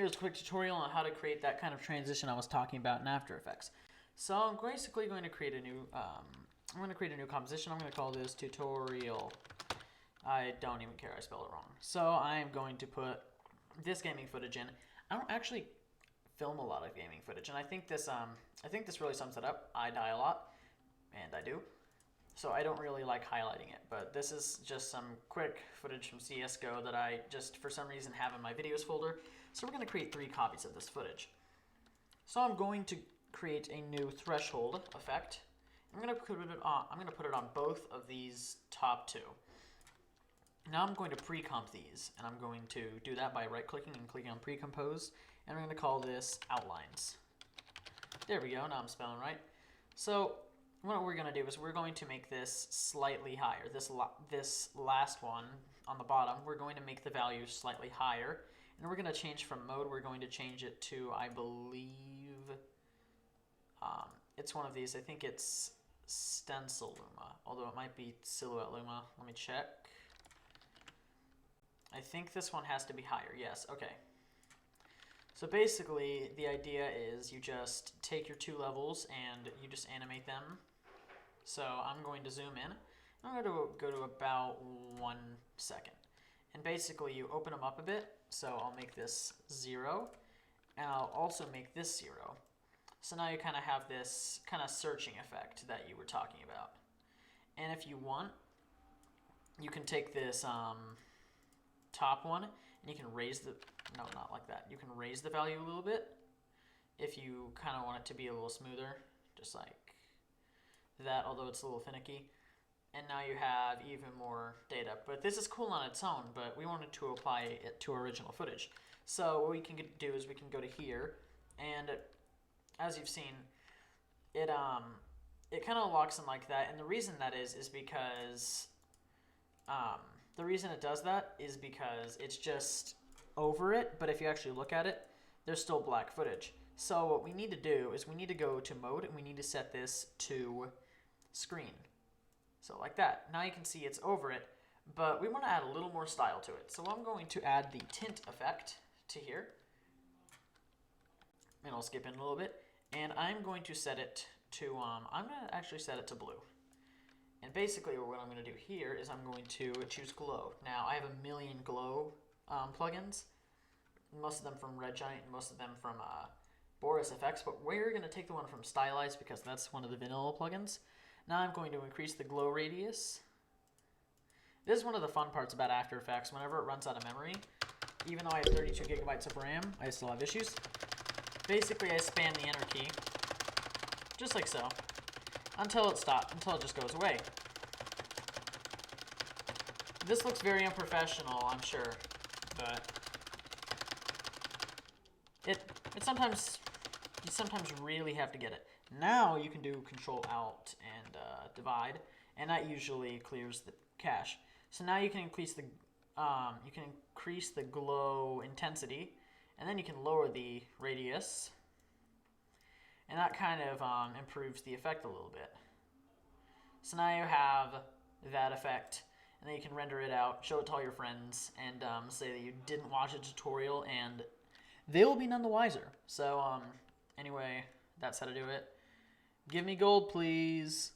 Here's a quick tutorial on how to create that kind of transition I was talking about in After Effects. So I'm basically going to create a new, composition. I'm going to call this tutorial. I don't even care, I spelled it wrong. So I'm going to put this gaming footage in. I don't actually film a lot of gaming footage, and I think this really sums it up. I die a lot, and I do. So I don't really like highlighting it, but this is just some quick footage from CSGO that I just for some reason have in my videos folder. So we're going to create 3 copies of this footage. So I'm going to create a new threshold effect. I'm going to put it on both of these top 2. Now I'm going to pre-comp these, and I'm going to do that by right-clicking and clicking on pre-compose, and I'm going to call this outlines. There we go. Now I'm spelling right. So what we're going to do is we're going to make this slightly higher. This last one on the bottom, we're going to make the value slightly higher. And we're going to change from mode. We're going to change it to, I believe, it's one of these. I think it's Stencil Luma, although it might be Silhouette Luma. Let me check. I think this one has to be higher. Yes, okay. So basically, the idea is you just take your 2 levels and you just animate them. So I'm going to zoom in. I'm going to go to about 1 second. And basically, you open them up a bit. So I'll make this 0, and I'll also make this 0. So now you kind of have this kind of searching effect that you were talking about. And if you want, you can take this top one, and you can raise the, no, not like that. You can raise the value a little bit if you kind of want it to be a little smoother, just like that, although it's a little finicky. And now you have even more data. But this is cool on its own, but we wanted to apply it to original footage. So what we can do is we can go to here, and as you've seen, it kind of locks in like that. And the reason that is because the reason it does that is because it's just over it, but if you actually look at it, there's still black footage. So what we need to do is we need to go to mode, and we need to set this to screen. So like that. Now you can see it's over it, but we want to add a little more style to it. So I'm going to add the tint effect to here. And I'll skip in a little bit. And I'm going to set it to, I'm going to actually set it to blue. And basically what I'm going to do here is I'm going to choose glow. Now I have a million glow plugins. Most of them from Red Giant and most of them from Boris FX. But we're going to take the one from Stylize because that's one of the vanilla plugins. Now I'm going to increase the glow radius. This is one of the fun parts about After Effects. Whenever it runs out of memory, even though I have 32 gigabytes of RAM, I still have issues. Basically, I spam the enter key, just like so, until it stops, until it just goes away. This looks very unprofessional, I'm sure, but you sometimes really have to get it. Now you can do Control-Alt and divide, and that usually clears the cache. So now you can increase the glow intensity, and then you can lower the radius, and that kind of improves the effect a little bit. So now you have that effect, and then you can render it out, show it to all your friends, and say that you didn't watch a tutorial, and they will be none the wiser. So anyway, that's how to do it. Give me gold, please.